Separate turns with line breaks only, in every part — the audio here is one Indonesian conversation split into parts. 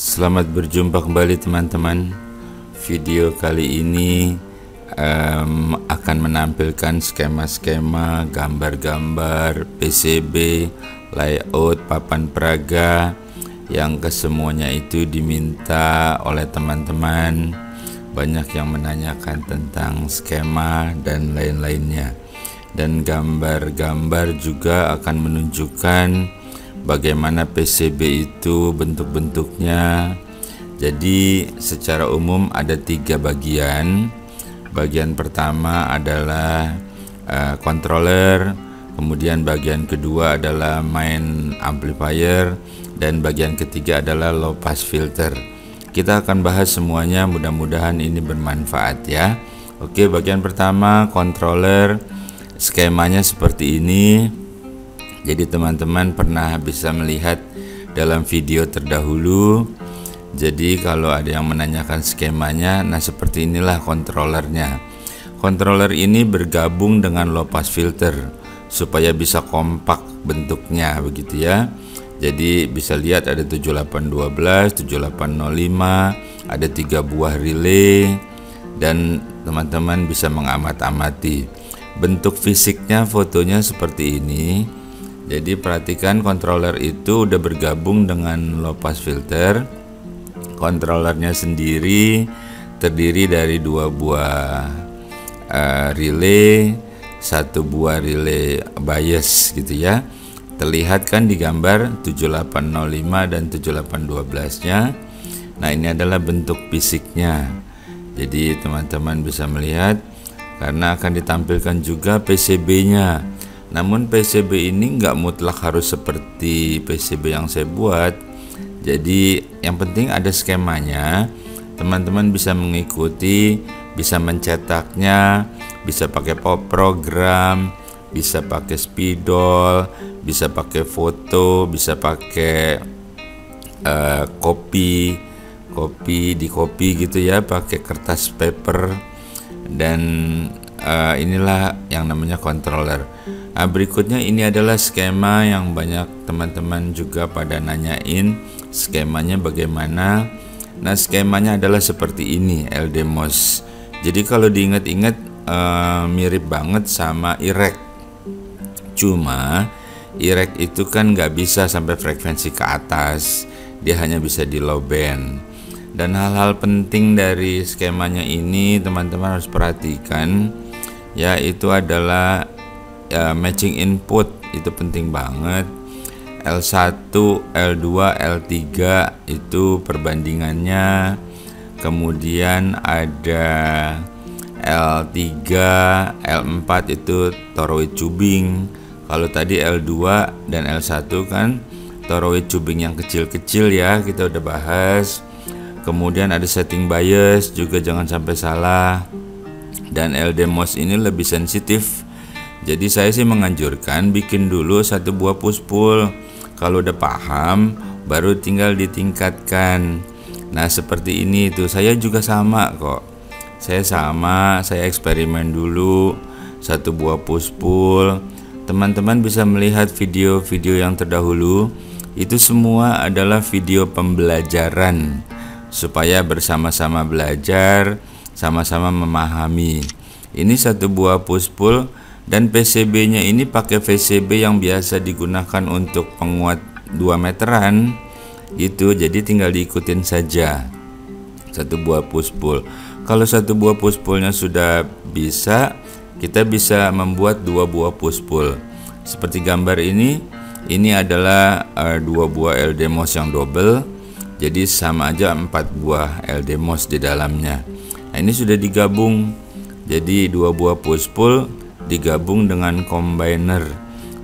Selamat berjumpa kembali teman-teman. Video kali ini akan menampilkan skema-skema, gambar-gambar, PCB, layout, papan peraga yang kesemuanya itu diminta oleh teman-teman. Banyak yang menanyakan tentang skema dan lain-lainnya. Dan gambar-gambar juga akan menunjukkan bagaimana PCB itu bentuk-bentuknya. Jadi secara umum ada 3 bagian. Bagian pertama adalah controller, kemudian bagian kedua adalah main amplifier, dan bagian ketiga adalah low pass filter. Kita akan bahas semuanya, mudah-mudahan ini bermanfaat ya. Oke, bagian pertama controller, skemanya seperti ini. Jadi teman-teman pernah bisa melihat dalam video terdahulu. Jadi kalau ada yang menanyakan skemanya, nah seperti inilah controllernya. Controller ini bergabung dengan low pass filter supaya bisa kompak bentuknya begitu ya. Jadi bisa lihat ada 7812, 7805, ada 3 buah relay, dan teman-teman bisa mengamat-amati. Bentuk fisiknya, fotonya seperti ini. Jadi perhatikan, controller itu udah bergabung dengan low pass filter. Controllernya sendiri terdiri dari 2 buah relay, 1 buah relay bias gitu ya. Terlihat kan di gambar 7805 dan 7812-nya. Nah, ini adalah bentuk fisiknya. Jadi teman-teman bisa melihat karena akan ditampilkan juga PCB-nya. Namun PCB ini nggak mutlak harus seperti PCB yang saya buat. Jadi yang penting ada skemanya. Teman-teman bisa mengikuti, bisa mencetaknya, bisa pakai program, bisa pakai spidol, bisa pakai foto, bisa pakai kopi gitu ya, pakai kertas paper. Dan inilah yang namanya controller. Nah, berikutnya ini adalah skema yang banyak teman-teman juga pada nanyain skemanya bagaimana. Nah, skemanya adalah seperti ini, LDMOS. Jadi kalau diingat-ingat mirip banget sama IREK. Cuma IREK itu kan nggak bisa sampai frekuensi ke atas, dia hanya bisa di low band. Dan hal-hal penting dari skemanya ini teman-teman harus perhatikan, yaitu adalah matching input, itu penting banget. L1, L2, L3 itu perbandingannya. Kemudian ada L3, L4 itu toroid tubing. Kalau tadi L2 dan L1 kan toroid tubing yang kecil-kecil ya, kita udah bahas. Kemudian ada setting bias juga, jangan sampai salah. Dan LDMOS ini lebih sensitif. Jadi saya sih menganjurkan bikin dulu 1 buah push pull. Kalau udah paham baru tinggal ditingkatkan. Nah, seperti ini tuh. Saya juga sama kok. Saya eksperimen dulu 1 buah push pull. Teman-teman bisa melihat video-video yang terdahulu. Itu semua adalah video pembelajaran supaya bersama-sama belajar, sama-sama memahami. Ini 1 buah push pull. Dan PCB-nya ini pakai PCB yang biasa digunakan untuk penguat 2 meteran gitu. Jadi tinggal diikutin saja 1 buah push pull. Kalau 1 buah push pullnya sudah bisa, kita bisa membuat 2 buah push pull. Seperti gambar ini adalah 2 buah LDMOS yang double. Jadi sama aja 4 buah LDMOS di dalamnya. Nah, ini sudah digabung. Jadi 2 buah push pull digabung dengan combiner.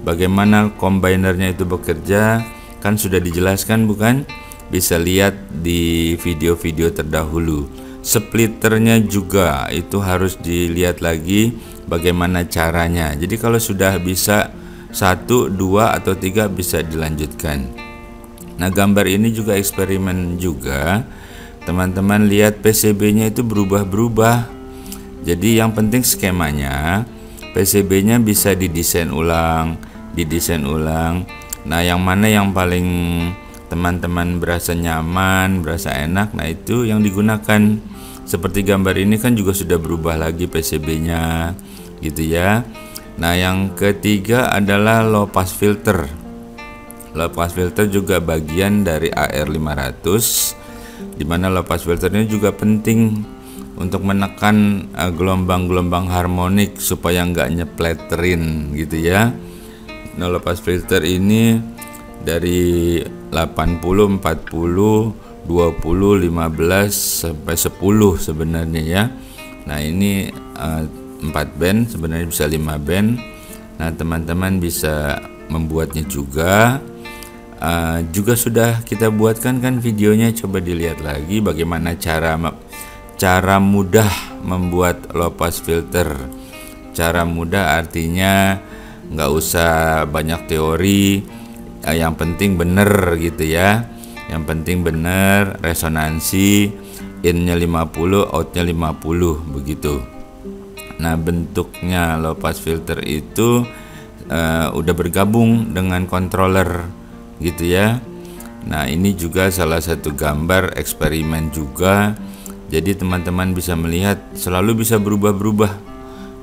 Bagaimana combinernya itu bekerja kan sudah dijelaskan bukan? Bisa lihat di video-video terdahulu. Splitternya juga itu harus dilihat lagi bagaimana caranya. Jadi kalau sudah bisa 1, 2 atau 3 bisa dilanjutkan. Nah, gambar ini juga eksperimen juga. Teman-teman lihat PCB-nya itu berubah-berubah. Jadi yang penting skemanya, PCB-nya bisa didesain ulang. Nah, yang mana yang paling teman-teman berasa nyaman, berasa enak, nah itu yang digunakan. Seperti gambar ini kan juga sudah berubah lagi PCB-nya gitu ya. Nah yang ketiga adalah low pass filter. Low pass filter juga bagian dari AR500, dimana low pass filter ini juga penting untuk menekan gelombang-gelombang harmonik supaya nggak nyepleterin gitu ya. Nah low pass filter ini dari 80, 40, 20, 15 sampai 10 sebenarnya ya. Nah ini 4 band, sebenarnya bisa 5 band. Nah teman-teman bisa membuatnya juga. Juga sudah kita buatkan kan videonya, coba dilihat lagi bagaimana cara mudah membuat low pass filter. Cara mudah artinya nggak usah banyak teori, yang penting bener gitu ya. Yang penting bener, resonansi, in-nya 50, out-nya 50 begitu. Nah bentuknya low pass filter itu udah bergabung dengan controller gitu ya. Nah ini juga salah satu gambar eksperimen juga. Jadi teman-teman bisa melihat selalu bisa berubah-berubah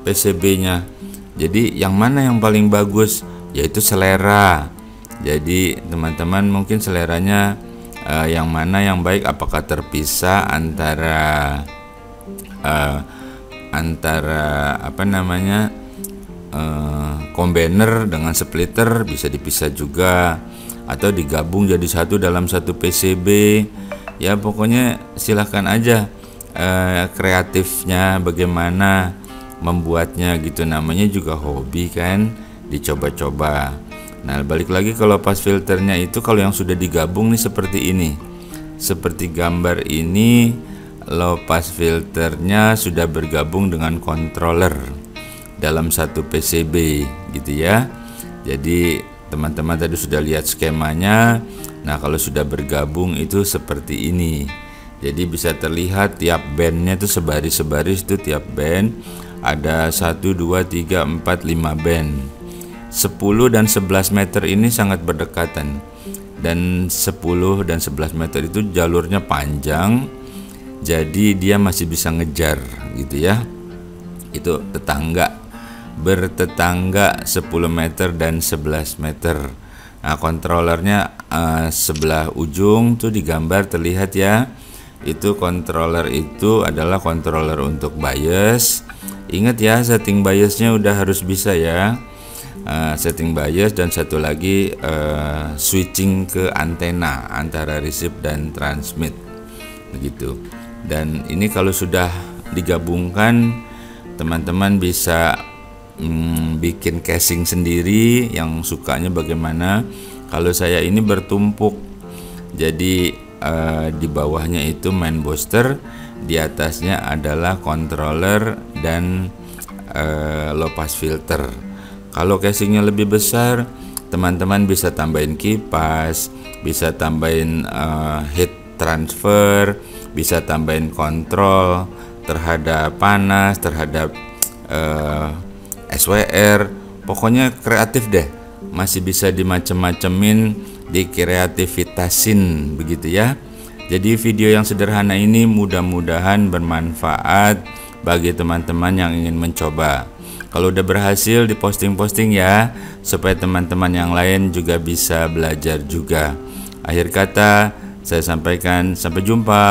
PCB-nya. Jadi yang mana yang paling bagus, yaitu selera. Jadi teman-teman mungkin seleranya yang mana yang baik, apakah terpisah antara combiner dengan splitter, bisa dipisah juga, atau digabung jadi satu dalam satu PCB. Ya pokoknya silahkan aja kreatifnya bagaimana membuatnya gitu, namanya juga hobi kan, dicoba-coba. Nah balik lagi kalau pass filternya itu kalau yang sudah digabung nih seperti ini, seperti gambar ini, low pass filternya sudah bergabung dengan controller dalam satu PCB gitu ya. Jadi teman-teman tadi sudah lihat skemanya. Nah kalau sudah bergabung itu seperti ini. Jadi bisa terlihat tiap bandnya itu sebaris-sebaris, itu tiap band ada 1, 2, 3, 4, 5 band. 10 dan 11 meter ini sangat berdekatan, dan 10 dan 11 meter itu jalurnya panjang, jadi dia masih bisa ngejar gitu ya. Itu bertetangga 10 meter dan 11 meter. Nah kontrolernya sebelah ujung tuh digambar terlihat ya. Itu controller itu adalah controller untuk bias. Ingat ya, setting biasnya udah harus bisa ya. Setting bias, dan satu lagi switching ke antena antara receive dan transmit begitu. Dan ini kalau sudah digabungkan, teman-teman bisa bikin casing sendiri yang sukanya bagaimana. Kalau saya ini bertumpuk, jadi di bawahnya itu main booster, di atasnya adalah controller dan low pass filter. Kalau casingnya lebih besar, teman-teman bisa tambahin kipas, bisa tambahin heat transfer, bisa tambahin kontrol terhadap panas, terhadap SWR. Pokoknya kreatif deh, masih bisa dimacem-macemin, dikreativitasin begitu ya. Jadi video yang sederhana ini mudah-mudahan bermanfaat bagi teman-teman yang ingin mencoba. Kalau udah berhasil, diposting-posting ya, supaya teman-teman yang lain juga bisa belajar juga. Akhir kata saya sampaikan, sampai jumpa.